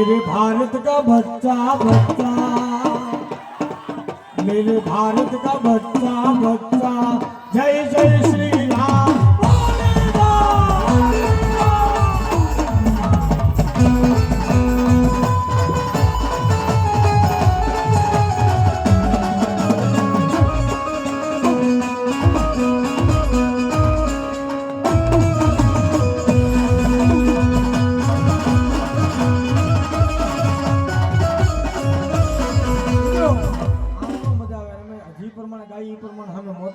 मेरे भारत का बच्चा बच्चा, मेरे भारत का बच्चा बच्चा, जय जय श्री राम।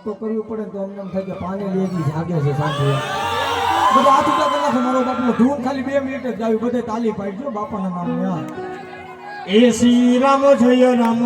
તો કરવું પડે તો અમને એમ થાય કે પાણી લેવી જાગે છે સાંજે બધા હાથ ઉતા કરી નાખો મારો બાપનો ધૂન ખાલી 2 મિનિટ જ ગાવી બધે તાલી પાડજો બાપાના નામે એ શ્રી રામ જય જય રામ